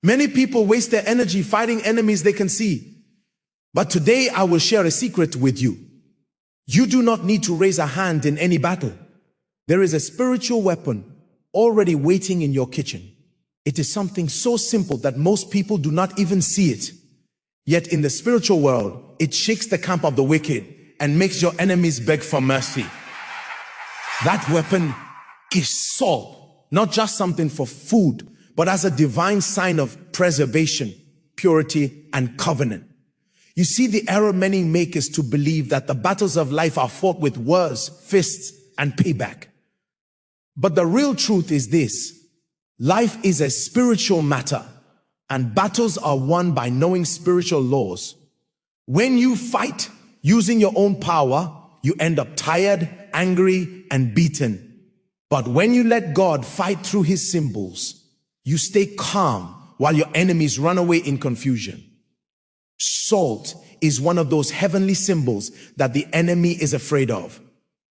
Many people waste their energy fighting enemies they can see. But today I will share a secret with you. You do not need to raise a hand in any battle. There is a spiritual weapon already waiting in your kitchen. It is something so simple that most people do not even see it. Yet in the spiritual world, it shakes the camp of the wicked and makes your enemies beg for mercy. That weapon is salt, not just something for food, but as a divine sign of preservation, purity, and covenant. You see, the error many make is to believe that the battles of life are fought with words, fists, and payback. But the real truth is this: life is a spiritual matter, and battles are won by knowing spiritual laws. When you fight using your own power, you end up tired, angry, and beaten. But when you let God fight through his symbols, you stay calm while your enemies run away in confusion. Salt is one of those heavenly symbols that the enemy is afraid of.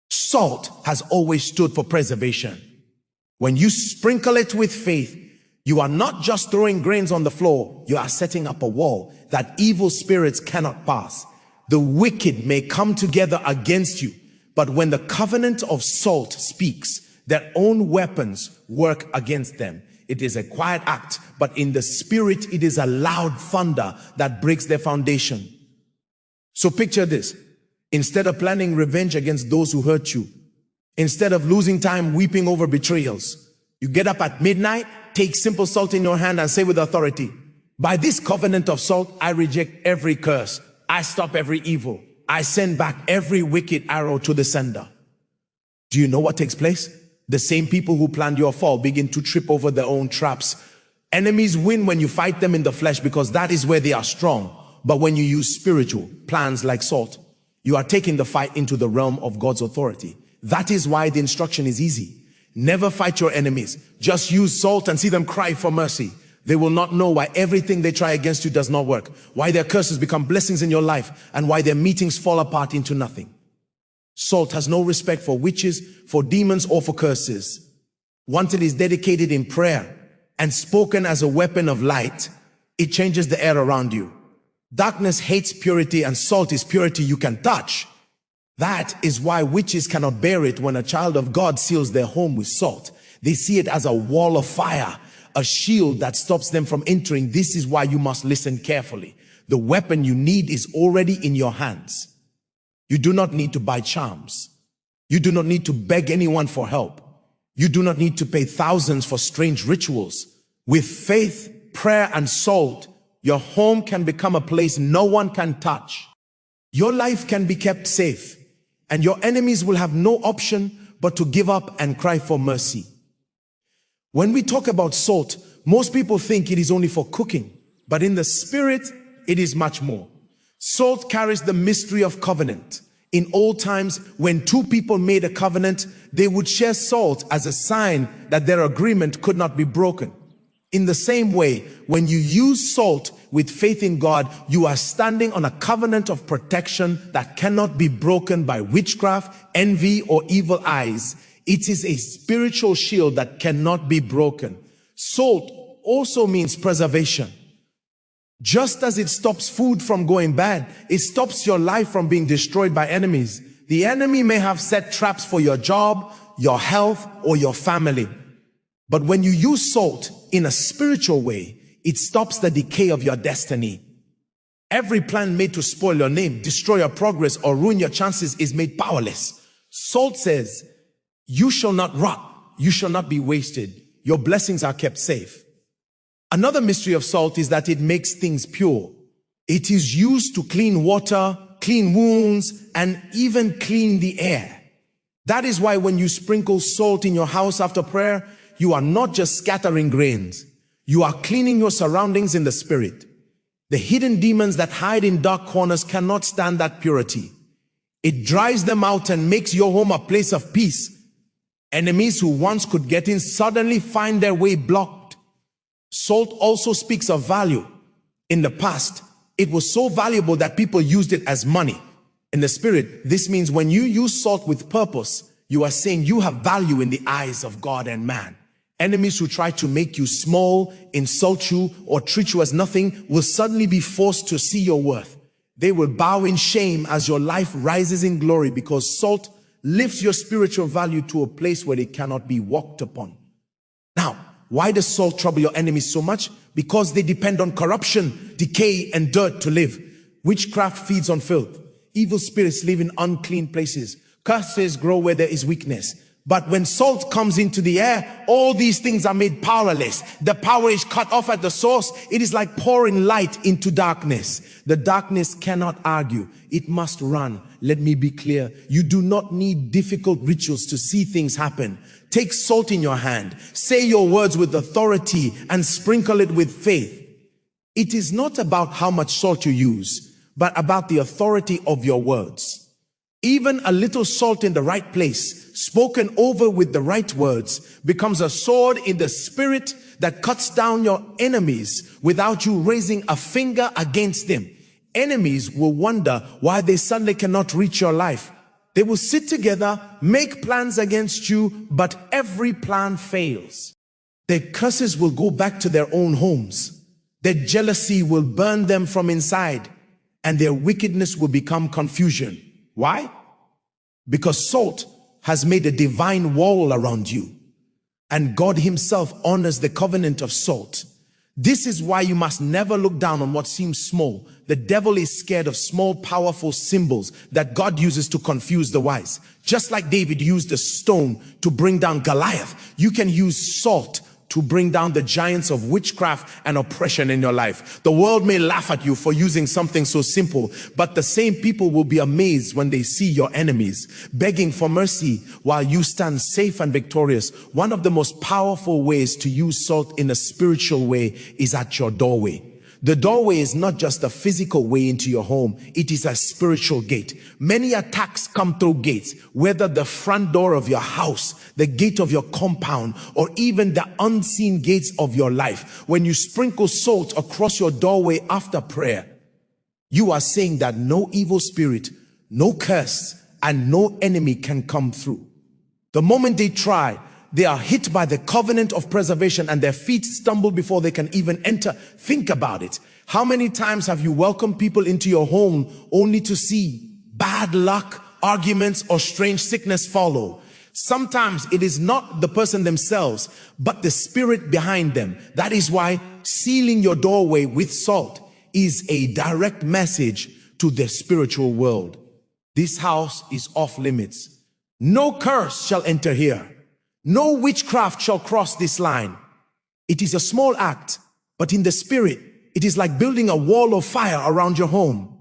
Salt has always stood for preservation. When you sprinkle it with faith, you are not just throwing grains on the floor, you are setting up a wall that evil spirits cannot pass. The wicked may come together against you, but when the covenant of salt speaks, their own weapons work against them. It is a quiet act, but in the spirit, it is a loud thunder that breaks their foundation. So picture this. Instead of planning revenge against those who hurt you, instead of losing time weeping over betrayals, you get up at midnight, take simple salt in your hand and say with authority, by this covenant of salt, I reject every curse. I stop every evil. I send back every wicked arrow to the sender. Do you know what takes place? The same people who planned your fall begin to trip over their own traps. Enemies win when you fight them in the flesh because that is where they are strong. But when you use spiritual plans like salt, you are taking the fight into the realm of God's authority. That is why the instruction is easy. Never fight your enemies. Just use salt and see them cry for mercy. They will not know why everything they try against you does not work, why their curses become blessings in your life, and why their meetings fall apart into nothing. Salt has no respect for witches, for demons, or for curses. Once it is dedicated in prayer and spoken as a weapon of light, it changes the air around you. Darkness hates purity, and salt is purity you can touch. That is why witches cannot bear it when a child of God seals their home with salt. They see it as a wall of fire, a shield that stops them from entering. This is why you must listen carefully. The weapon you need is already in your hands. You do not need to buy charms. You do not need to beg anyone for help. You do not need to pay thousands for strange rituals. With faith, prayer, and salt, your home can become a place no one can touch. Your life can be kept safe, and your enemies will have no option but to give up and cry for mercy. When we talk about salt, most people think it is only for cooking, but in the spirit, it is much more. Salt carries the mystery of covenant. In old times, when two people made a covenant, they would share salt as a sign that their agreement could not be broken. In the same way, when you use salt with faith in God, you are standing on a covenant of protection that cannot be broken by witchcraft, envy, or evil eyes. It is a spiritual shield that cannot be broken. Salt also means preservation. Just as it stops food from going bad, it stops your life from being destroyed by enemies. The enemy may have set traps for your job, your health, or your family. But when you use salt in a spiritual way, it stops the decay of your destiny. Every plan made to spoil your name, destroy your progress, or ruin your chances is made powerless. Salt says, you shall not rot, you shall not be wasted. Your blessings are kept safe. Another mystery of salt is that it makes things pure. It is used to clean water, clean wounds, and even clean the air. That is why when you sprinkle salt in your house after prayer, you are not just scattering grains. You are cleaning your surroundings in the spirit. The hidden demons that hide in dark corners cannot stand that purity. It drives them out and makes your home a place of peace. Enemies who once could get in suddenly find their way blocked. Salt also speaks of value. In the past, it was so valuable that people used it as money. In the spirit, this means when you use salt with purpose, you are saying you have value in the eyes of God and man. Enemies who try to make you small, insult you, or treat you as nothing will suddenly be forced to see your worth. They will bow in shame as your life rises in glory, because salt lifts your spiritual value to a place where it cannot be walked upon. Now, why does salt trouble your enemies so much? Because they depend on corruption, decay, and dirt to live. Witchcraft feeds on filth. Evil spirits live in unclean places. Curses grow where there is weakness. But when salt comes into the air, all these things are made powerless. The power is cut off at the source. It is like pouring light into darkness. The darkness cannot argue. It must run. Let me be clear. You do not need difficult rituals to see things happen. Take salt in your hand. Say your words with authority and sprinkle it with faith. It is not about how much salt you use, but about the authority of your words. Even a little salt in the right place, spoken over with the right words, becomes a sword in the spirit that cuts down your enemies without you raising a finger against them. Enemies will wonder why they suddenly cannot reach your life. They will sit together, make plans against you, but every plan fails. Their curses will go back to their own homes. Their jealousy will burn them from inside, and their wickedness will become confusion. Why? Because salt has made a divine wall around you, and God himself honors the covenant of salt. This is why you must never look down on what seems small. The devil is scared of small, powerful symbols that God uses to confuse the wise. Just like David used a stone to bring down Goliath, you can use salt to bring down the giants of witchcraft and oppression in your life. The world may laugh at you for using something so simple, but the same people will be amazed when they see your enemies begging for mercy while you stand safe and victorious. One of the most powerful ways to use salt in a spiritual way is at your doorway. The doorway is not just a physical way into your home, it is a spiritual gate. Many attacks come through gates, whether the front door of your house, the gate of your compound, or even the unseen gates of your life. When you sprinkle salt across your doorway after prayer, you are saying that no evil spirit, no curse, and no enemy can come through. The moment they try, they are hit by the covenant of preservation and their feet stumble before they can even enter. Think about it. How many times have you welcomed people into your home only to see bad luck, arguments, or strange sickness follow? Sometimes it is not the person themselves, but the spirit behind them. That is why sealing your doorway with salt is a direct message to the spiritual world. This house is off limits. No curse shall enter here. No witchcraft shall cross this line. It is a small act, but in the spirit, it is like building a wall of fire around your home.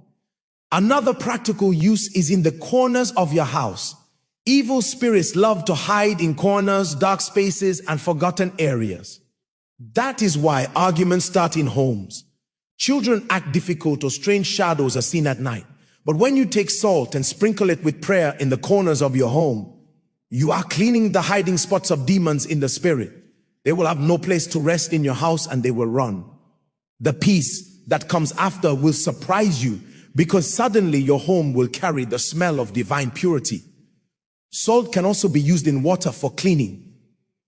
Another practical use is in the corners of your house. Evil spirits love to hide in corners, dark spaces, and forgotten areas. That is why arguments start in homes. Children act difficult or strange shadows are seen at night. But when you take salt and sprinkle it with prayer in the corners of your home, you are cleaning the hiding spots of demons in the spirit. They will have no place to rest in your house and they will run. The peace that comes after will surprise you, because suddenly your home will carry the smell of divine purity. Salt can also be used in water for cleaning.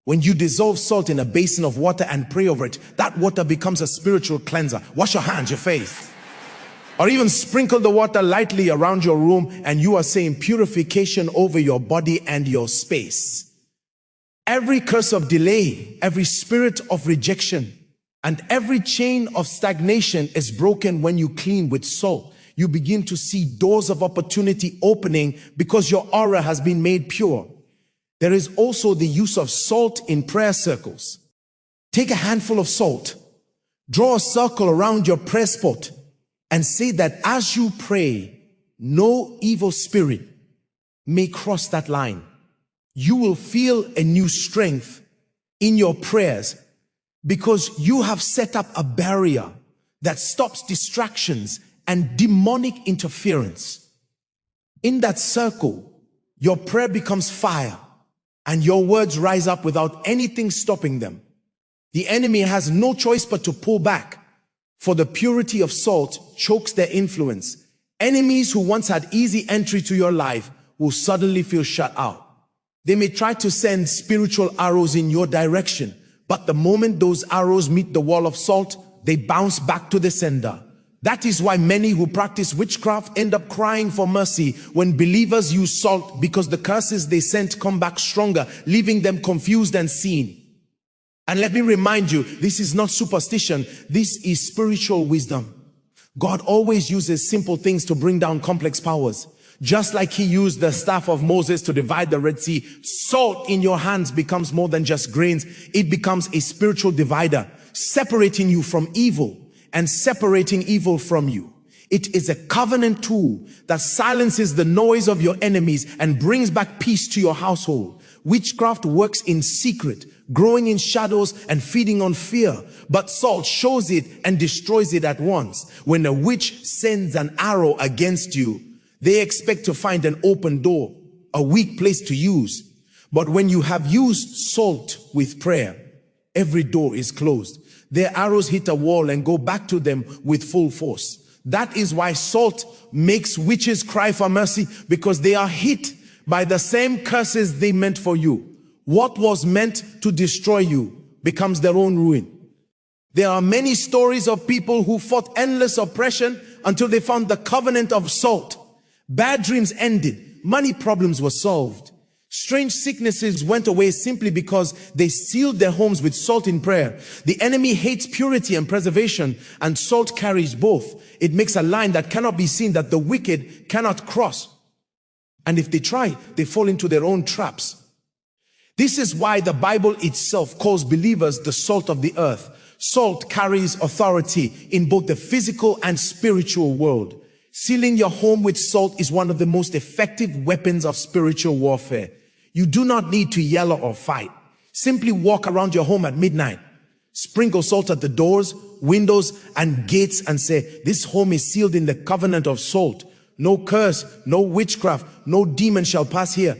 When you dissolve salt in a basin of water and pray over it, that water becomes a spiritual cleanser. Wash your hands, your face. Or even sprinkle the water lightly around your room, and you are saying purification over your body and your space. Every curse of delay, every spirit of rejection, and every chain of stagnation is broken when you clean with salt. You begin to see doors of opportunity opening because your aura has been made pure. There is also the use of salt in prayer circles. Take a handful of salt, draw a circle around your prayer spot, and say that as you pray, no evil spirit may cross that line. You will feel a new strength in your prayers because you have set up a barrier that stops distractions and demonic interference. In that circle, your prayer becomes fire and your words rise up without anything stopping them. The enemy has no choice but to pull back, for the purity of salt chokes their influence. Enemies who once had easy entry to your life will suddenly feel shut out. They may try to send spiritual arrows in your direction, But the moment those arrows meet the wall of salt, they bounce back to the sender. That is why many who practice witchcraft end up crying for mercy when believers use salt, because the curses they sent come back stronger, leaving them confused and seen. And let me remind you, this is not superstition, this is spiritual wisdom. God always uses simple things to bring down complex powers. Just like he used the staff of Moses to divide the Red Sea, salt in your hands becomes more than just grains. It becomes a spiritual divider, separating you from evil and separating evil from you. It is a covenant tool that silences the noise of your enemies and brings back peace to your household. Witchcraft works in secret, growing in shadows and feeding on fear. But salt shows it and destroys it at once. When a witch sends an arrow against you, they expect to find an open door, a weak place to use. But when you have used salt with prayer, every door is closed. Their arrows hit a wall and go back to them with full force. That is why salt makes witches cry for mercy, because they are hit by the same curses they meant for you. What was meant to destroy you becomes their own ruin. There are many stories of people who fought endless oppression until they found the covenant of salt. Bad dreams ended. Money problems were solved. Strange sicknesses went away simply because they sealed their homes with salt in prayer. The enemy hates purity and preservation, and salt carries both. It makes a line that cannot be seen, that the wicked cannot cross. And if they try, they fall into their own traps. This is why the Bible itself calls believers the salt of the earth. Salt carries authority in both the physical and spiritual world. Sealing your home with salt is one of the most effective weapons of spiritual warfare. You do not need to yell or fight. Simply walk around your home at midnight. Sprinkle salt at the doors, windows, and gates and say, this home is sealed in the covenant of salt. No curse, no witchcraft, no demon shall pass here.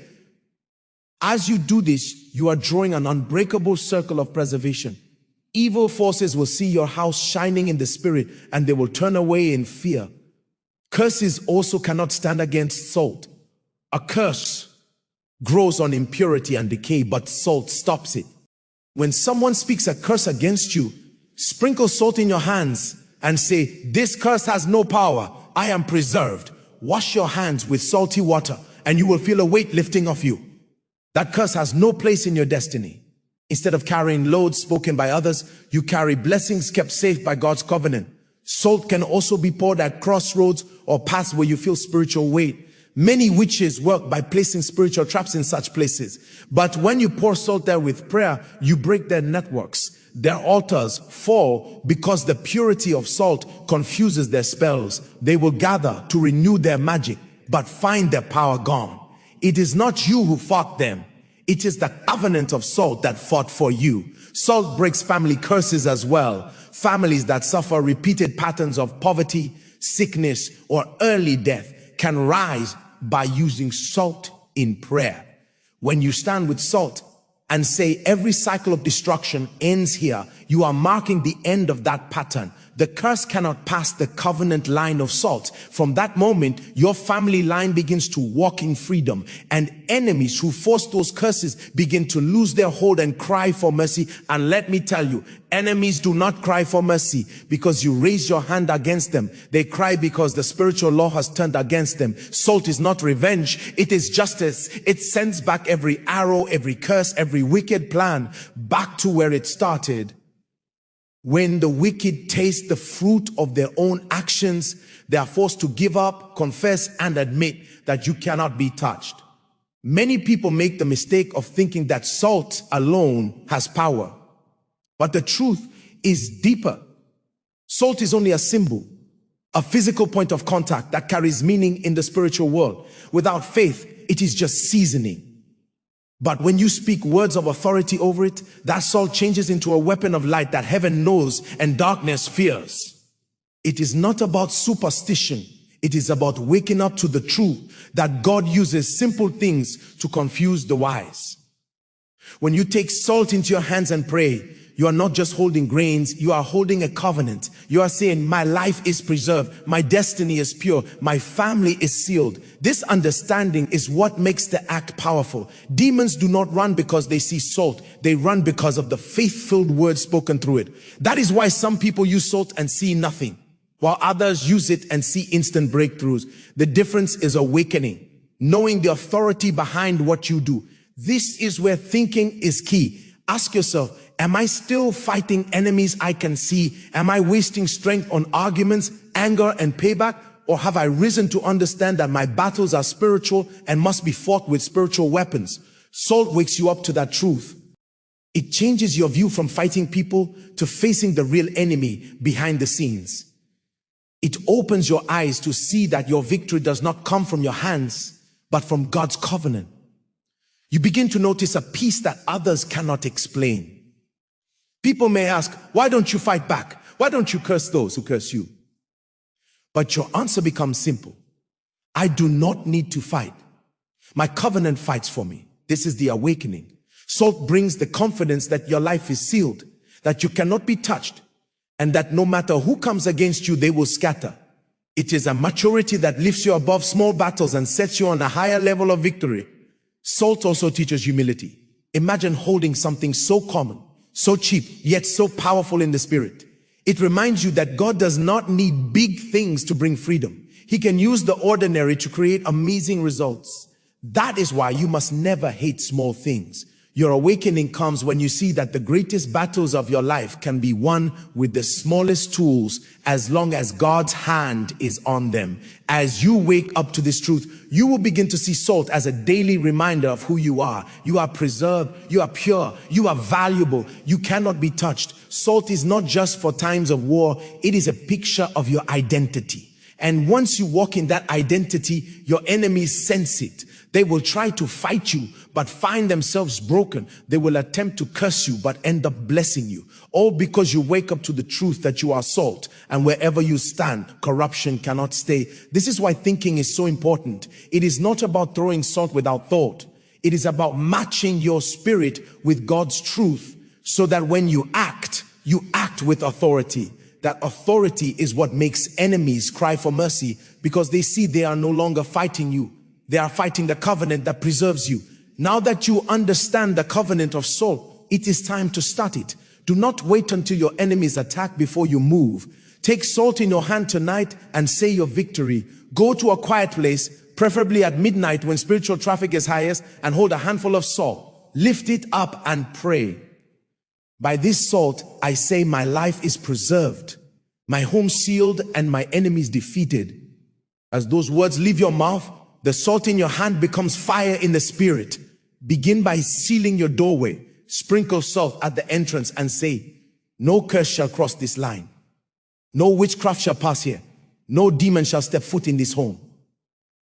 As you do this, you are drawing an unbreakable circle of preservation. Evil forces will see your house shining in the spirit, and they will turn away in fear. Curses also cannot stand against salt. A curse grows on impurity and decay, but salt stops it. When someone speaks a curse against you, sprinkle salt in your hands and say, this curse has no power. I am preserved. Wash your hands with salty water and you will feel a weight lifting off you. That curse has no place in your destiny. Instead of carrying loads spoken by others, you carry blessings kept safe by God's covenant. Salt can also be poured at crossroads or paths where you feel spiritual weight. Many witches work by placing spiritual traps in such places. But when you pour salt there with prayer, you break their networks. Their altars fall because the purity of salt confuses their spells. They will gather to renew their magic, but find their power gone. It is not you who fought them. It is the covenant of salt that fought for you. Salt breaks family curses as well. Families that suffer repeated patterns of poverty, sickness, or early death can rise by using salt in prayer. When you stand with salt and say every cycle of destruction ends here, you are marking the end of that pattern. The curse cannot pass the covenant line of salt. From that moment, your family line begins to walk in freedom, and enemies who force those curses begin to lose their hold and cry for mercy. And let me tell you, enemies do not cry for mercy because you raise your hand against them. They cry because the spiritual law has turned against them. Salt is not revenge. It is justice. It sends back every arrow, every curse, every wicked plan back to where it started. When the wicked taste the fruit of their own actions, they are forced to give up, confess, and admit that you cannot be touched. Many people make the mistake of thinking that salt alone has power. But the truth is deeper. Salt is only a symbol, a physical point of contact that carries meaning in the spiritual world. Without faith, it is just seasoning. But when you speak words of authority over it, that salt changes into a weapon of light that heaven knows and darkness fears. It is not about superstition. It is about waking up to the truth that God uses simple things to confuse the wise. When you take salt into your hands and pray, You are not just holding grains, you are holding a covenant. You are saying, my life is preserved, my destiny is pure, my family is sealed. This understanding is what makes the act powerful. Demons do not run because they see salt. They run because of the faith-filled words spoken through it. That is why some people use salt and see nothing, while others use it and see instant breakthroughs. The difference is awakening, knowing the authority behind what you do. This is where thinking is key. Ask yourself, am I still fighting enemies I can see? Am I wasting strength on arguments, anger, and payback? Or have I risen to understand that my battles are spiritual and must be fought with spiritual weapons? Salt wakes you up to that truth. It changes your view from fighting people to facing the real enemy behind the scenes. It opens your eyes to see that your victory does not come from your hands, but from God's covenant. You begin to notice a peace that others cannot explain. People may ask, why don't you fight back? Why don't you curse those who curse you? But your answer becomes simple. I do not need to fight. My covenant fights for me. This is the awakening. Salt brings the confidence that your life is sealed, that you cannot be touched, and that no matter who comes against you, they will scatter. It is a maturity that lifts you above small battles and sets you on a higher level of victory. Salt also teaches humility. Imagine holding something so common, so cheap, yet so powerful in the spirit. It reminds you that God does not need big things to bring freedom. He can use the ordinary to create amazing results. That is why you must never hate small things. Your awakening comes when you see that the greatest battles of your life can be won with the smallest tools, as long as God's hand is on them. As you wake up to this truth, you will begin to see salt as a daily reminder of who you are. You are preserved, you are pure, you are valuable, you cannot be touched. Salt is not just for times of war, it is a picture of your identity. And once you walk in that identity, your enemies sense it. They will try to fight you, but find themselves broken. They will attempt to curse you, but end up blessing you. All because you wake up to the truth that you are salt, and wherever you stand, corruption cannot stay. This is why thinking is so important. It is not about throwing salt without thought. It is about matching your spirit with God's truth, so that when you act with authority. That authority is what makes enemies cry for mercy, because they see they are no longer fighting you. They are fighting the covenant that preserves you. Now that you understand the covenant of salt, it is time to start it. Do not wait until your enemies attack before you move. Take salt in your hand tonight and say your victory. Go to a quiet place, preferably at midnight when spiritual traffic is highest, and hold a handful of salt. Lift it up and pray. By this salt, I say my life is preserved, my home sealed, and my enemies defeated. As those words leave your mouth, the salt in your hand becomes fire in the spirit. Begin by sealing your doorway. Sprinkle salt at the entrance and say, no curse shall cross this line. No witchcraft shall pass here. No demon shall step foot in this home.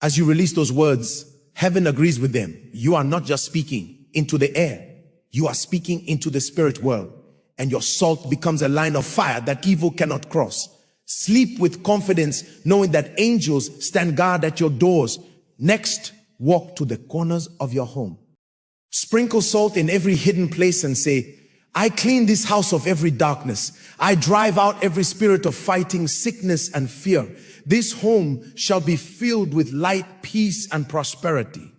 As you release those words, heaven agrees with them. You are not just speaking into the air. You are speaking into the spirit world. And your salt becomes a line of fire that evil cannot cross. Sleep with confidence, knowing that angels stand guard at your doors. Next, walk to the corners of your home. Sprinkle salt in every hidden place and say, I clean this house of every darkness. I drive out every spirit of fighting, sickness, and fear. This home shall be filled with light, peace, and prosperity.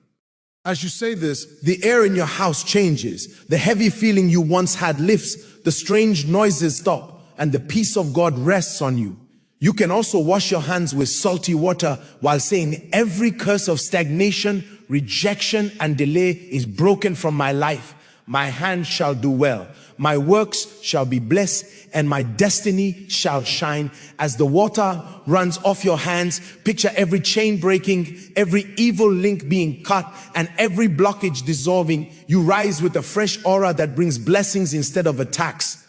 As you say this, the air in your house changes. The heavy feeling you once had lifts. The strange noises stop, and the peace of God rests on you. You can also wash your hands with salty water while saying, every curse of stagnation, rejection, and delay is broken from my life. My hand shall do well. My works shall be blessed, and my destiny shall shine. As the water runs off your hands, picture every chain breaking, every evil link being cut, and every blockage dissolving. You rise with a fresh aura that brings blessings instead of attacks.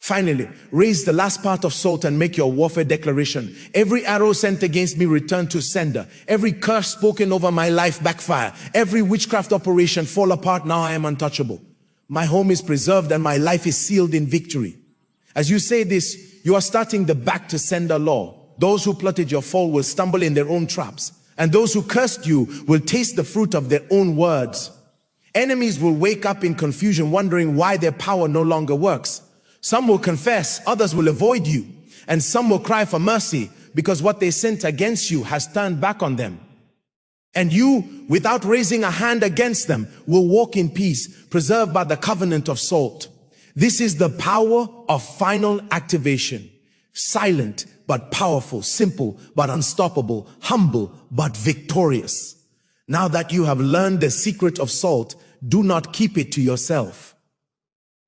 Finally, raise the last part of salt and make your warfare declaration. Every arrow sent against me return to sender. Every curse spoken over my life backfire. Every witchcraft operation fall apart. Now I am untouchable. My home is preserved and my life is sealed in victory. As you say this, you are starting the back to sender law. Those who plotted your fall will stumble in their own traps, and those who cursed you will taste the fruit of their own words. Enemies will wake up in confusion, wondering why their power no longer works. Some will confess, others will avoid you, and some will cry for mercy because what they sent against you has turned back on them. And you, without raising a hand against them, will walk in peace, preserved by the covenant of salt. This is the power of final activation. Silent but powerful, simple but unstoppable, humble but victorious. Now that you have learned the secret of salt, do not keep it to yourself.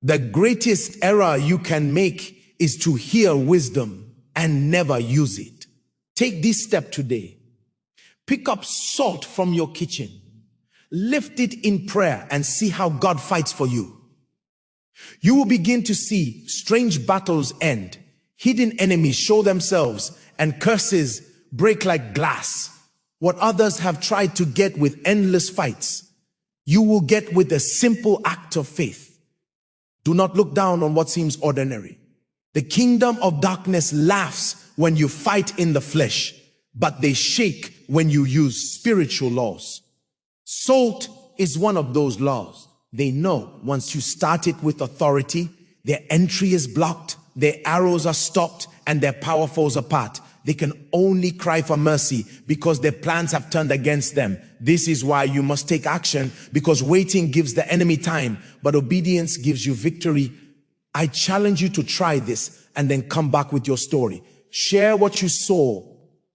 The greatest error you can make is to hear wisdom and never use it. Take this step today. Pick up salt from your kitchen. Lift it in prayer and see how God fights for you. You will begin to see strange battles end, hidden enemies show themselves, and curses break like glass. What others have tried to get with endless fights, you will get with a simple act of faith. Do not look down on what seems ordinary. The kingdom of darkness laughs when you fight in the flesh, but they shake when you use spiritual laws. Salt is one of those laws. They know once you start it with authority, their entry is blocked, their arrows are stopped, and their power falls apart. They can only cry for mercy because their plans have turned against them. This is why you must take action, because waiting gives the enemy time, but obedience gives you victory. I challenge you to try this and then come back with your story. Share what you saw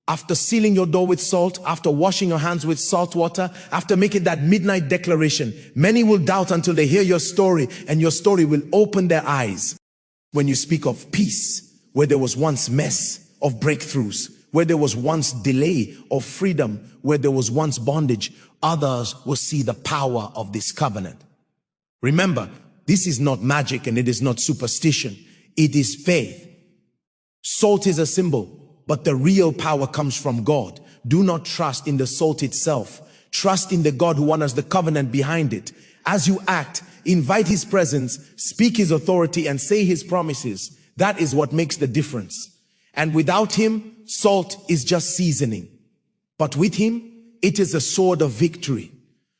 after sealing your door with salt, after washing your hands with salt water, after making that midnight declaration. Many will doubt until they hear your story, and your story will open their eyes. When you speak of peace, where there was once mess, of breakthroughs, where there was once delay, of freedom, where there was once bondage, others will see the power of this covenant. Remember, this is not magic and it is not superstition. It is faith. Salt is a symbol, but the real power comes from God. Do not trust in the salt itself. Trust in the God who honors the covenant behind it. As you act, invite his presence, speak his authority, and say his promises. That is what makes the difference. And without him, salt is just seasoning. But with him, it is a sword of victory.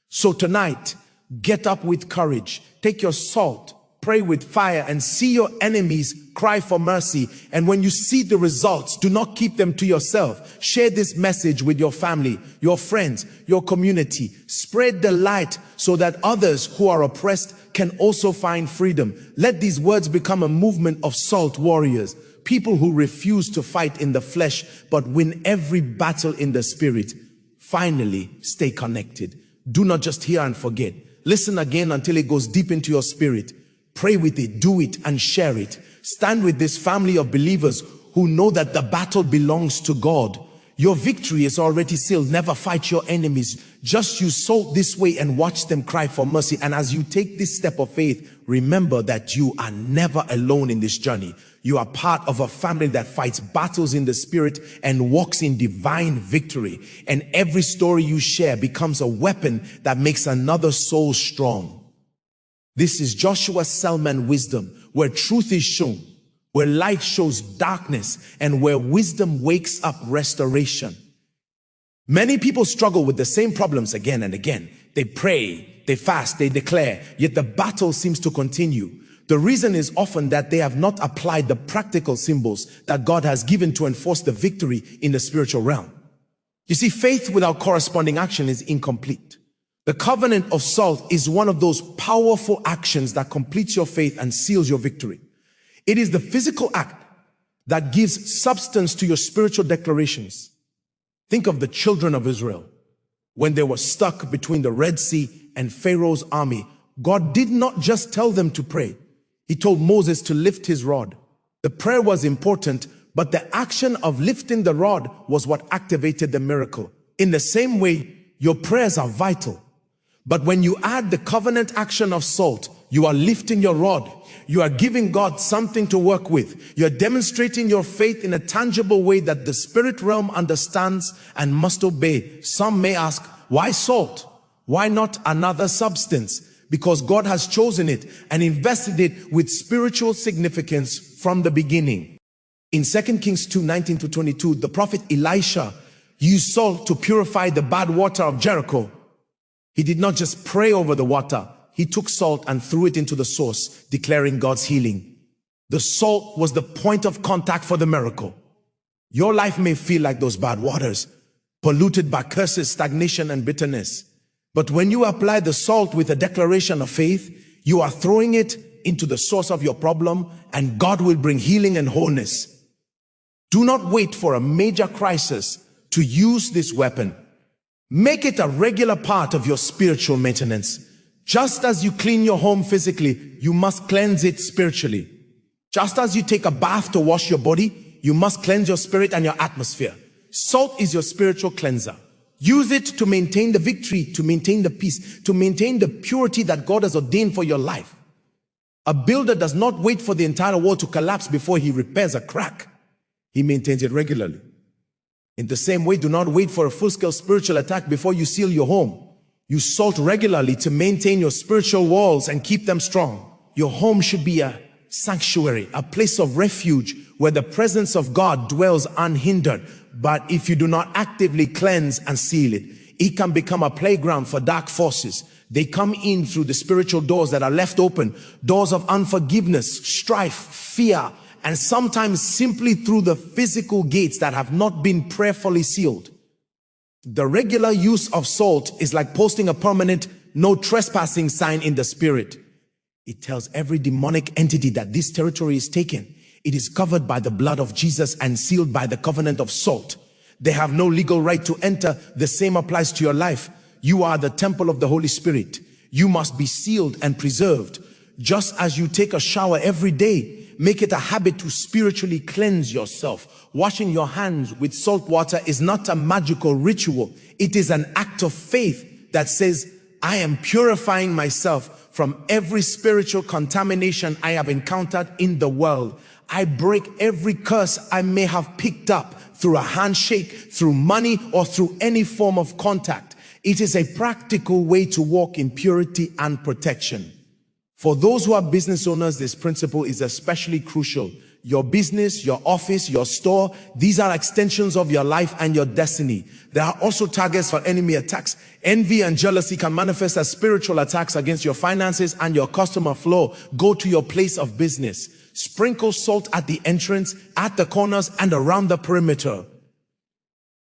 So tonight, get up with courage. Take your salt, pray with fire, and see your enemies cry for mercy. And when you see the results, do not keep them to yourself. Share this message with your family, your friends, your community. Spread the light so that others who are oppressed can also find freedom. Let these words become a movement of salt warriors. People who refuse to fight in the flesh, but win every battle in the spirit. Finally, stay connected. Do not just hear and forget. Listen again until it goes deep into your spirit. Pray with it, do it, and share it. Stand with this family of believers who know that the battle belongs to God. Your victory is already sealed. Never fight your enemies. Just use salt this way and watch them cry for mercy. And as you take this step of faith, remember that you are never alone in this journey. You are part of a family that fights battles in the spirit and walks in divine victory. And every story you share becomes a weapon that makes another soul strong. This is Joshua Selman wisdom, where truth is shown, where light shows darkness, and where wisdom wakes up restoration. Many people struggle with the same problems again and again. They pray, they fast, they declare, yet the battle seems to continue. The reason is often that they have not applied the practical symbols that God has given to enforce the victory in the spiritual realm. You see, faith without corresponding action is incomplete. The covenant of salt is one of those powerful actions that completes your faith and seals your victory. It is the physical act that gives substance to your spiritual declarations. Think of the children of Israel. When they were stuck between the Red Sea and Pharaoh's army, God did not just tell them to pray. He told Moses to lift his rod. The prayer was important, but the action of lifting the rod was what activated the miracle. In the same way, your prayers are vital. But when you add the covenant action of salt, you are lifting your rod. You are giving God something to work with. You're demonstrating your faith in a tangible way that the spirit realm understands and must obey. Some may ask, why salt? Why not another substance? Because God has chosen it and invested it with spiritual significance from the beginning. In 2 Kings 2:19-22, the prophet Elisha used salt to purify the bad water of Jericho. He did not just pray over the water. He took salt and threw it into the source, declaring God's healing. The salt was the point of contact for the miracle. Your life may feel like those bad waters, polluted by curses, stagnation, and bitterness. But when you apply the salt with a declaration of faith, you are throwing it into the source of your problem, and God will bring healing and wholeness. Do not wait for a major crisis to use this weapon. Make it a regular part of your spiritual maintenance. Just as you clean your home physically, you must cleanse it spiritually. Just as you take a bath to wash your body, you must cleanse your spirit and your atmosphere. Salt is your spiritual cleanser. Use it to maintain the victory, to maintain the peace, to maintain the purity that God has ordained for your life. A builder does not wait for the entire wall to collapse before he repairs a crack. He maintains it regularly. In the same way, do not wait for a full-scale spiritual attack before you seal your home. You salt regularly to maintain your spiritual walls and keep them strong. Your home should be a sanctuary, a place of refuge where the presence of God dwells unhindered. But if you do not actively cleanse and seal it, it can become a playground for dark forces. They come in through the spiritual doors that are left open, doors of unforgiveness, strife, fear, and sometimes simply through the physical gates that have not been prayerfully sealed. The regular use of salt is like posting a permanent no trespassing sign in the spirit. It tells every demonic entity that this territory is taken. It is covered by the blood of Jesus and sealed by the covenant of salt. They have no legal right to enter. The same applies to your life. You are the temple of the Holy Spirit. You must be sealed and preserved. Just as you take a shower every day, make it a habit to spiritually cleanse yourself. Washing your hands with salt water is not a magical ritual. It is an act of faith that says, I am purifying myself from every spiritual contamination I have encountered in the world. I break every curse I may have picked up through a handshake, through money, or through any form of contact. It is a practical way to walk in purity and protection. For those who are business owners, this principle is especially crucial. Your business, your office, your store, these are extensions of your life and your destiny. There are also targets for enemy attacks. Envy and jealousy can manifest as spiritual attacks against your finances and your customer flow. Go to your place of business. Sprinkle salt at the entrance, at the corners, and around the perimeter.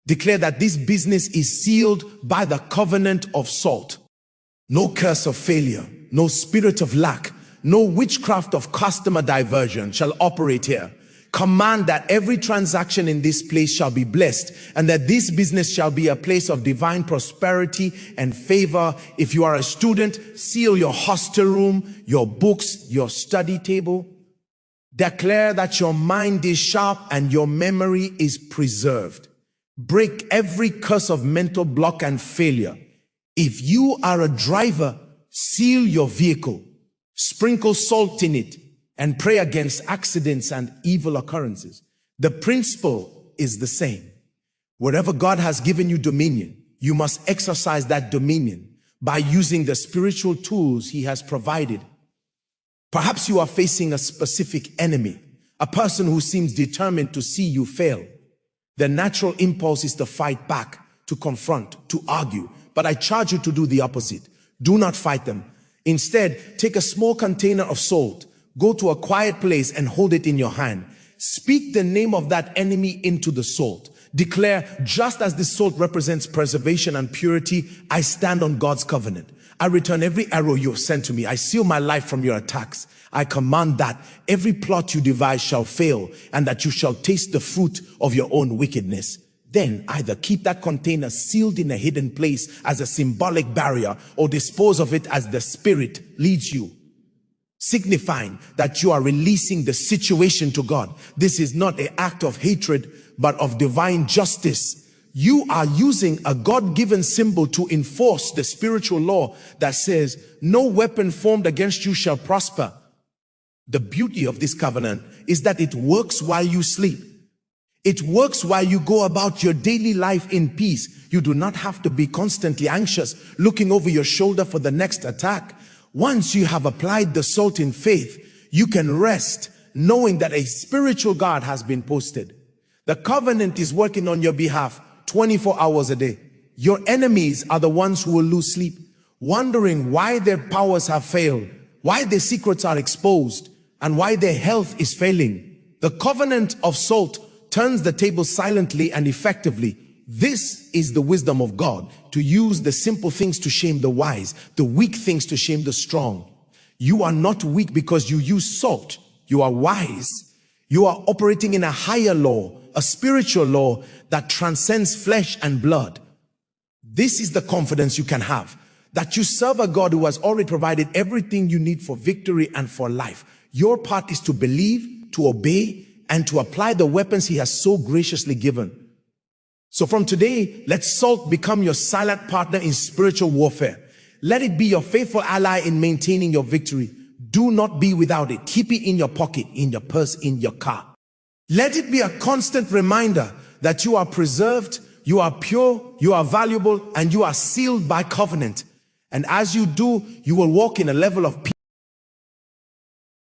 Declare that this business is sealed by the covenant of salt. No curse of failure, no spirit of lack, no witchcraft of customer diversion shall operate here. Command that every transaction in this place shall be blessed, and that this business shall be a place of divine prosperity and favor. If you are a student, seal your hostel room, your books, your study table. Declare that your mind is sharp and your memory is preserved. Break every curse of mental block and failure. If you are a driver, seal your vehicle, sprinkle salt in it, and pray against accidents and evil occurrences. The principle is the same. Wherever God has given you dominion, you must exercise that dominion by using the spiritual tools He has provided. Perhaps you are facing a specific enemy, a person who seems determined to see you fail. The natural impulse is to fight back, to confront, to argue. But I charge you to do the opposite. Do not fight them. Instead, take a small container of salt, go to a quiet place and hold it in your hand. Speak the name of that enemy into the salt. Declare, just as this salt represents preservation and purity, I stand on God's covenant. I return every arrow you have sent to me. I seal my life from your attacks. I command that every plot you devise shall fail, and that you shall taste the fruit of your own wickedness. Then either keep that container sealed in a hidden place as a symbolic barrier, or dispose of it as the Spirit leads you, signifying that you are releasing the situation to God. This is not an act of hatred, but of divine justice. You are using a God-given symbol to enforce the spiritual law that says, no weapon formed against you shall prosper. The beauty of this covenant is that it works while you sleep. It works while you go about your daily life in peace. You do not have to be constantly anxious, looking over your shoulder for the next attack. Once you have applied the salt in faith, you can rest knowing that a spiritual guard has been posted. The covenant is working on your behalf 24 hours a day. Your enemies are the ones who will lose sleep. wondering why their powers have failed, why their secrets are exposed, and why their health is failing. The covenant of salt turns the table silently and effectively. This is the wisdom of God, to use the simple things to shame the wise, the weak things to shame the strong. You are not weak because you use salt. You are wise. You are operating in a higher law, a spiritual law that transcends flesh and blood. This is the confidence you can have, that you serve a God who has already provided everything you need for victory and for life. Your part is to believe, to obey, and to apply the weapons He has so graciously given. So from today, let salt become your silent partner in spiritual warfare. Let it be your faithful ally in maintaining your victory. Do not be without it. Keep it in your pocket, in your purse, in your car. Let it be a constant reminder that you are preserved, you are pure, you are valuable, and you are sealed by covenant. And as you do, you will walk in a level of peace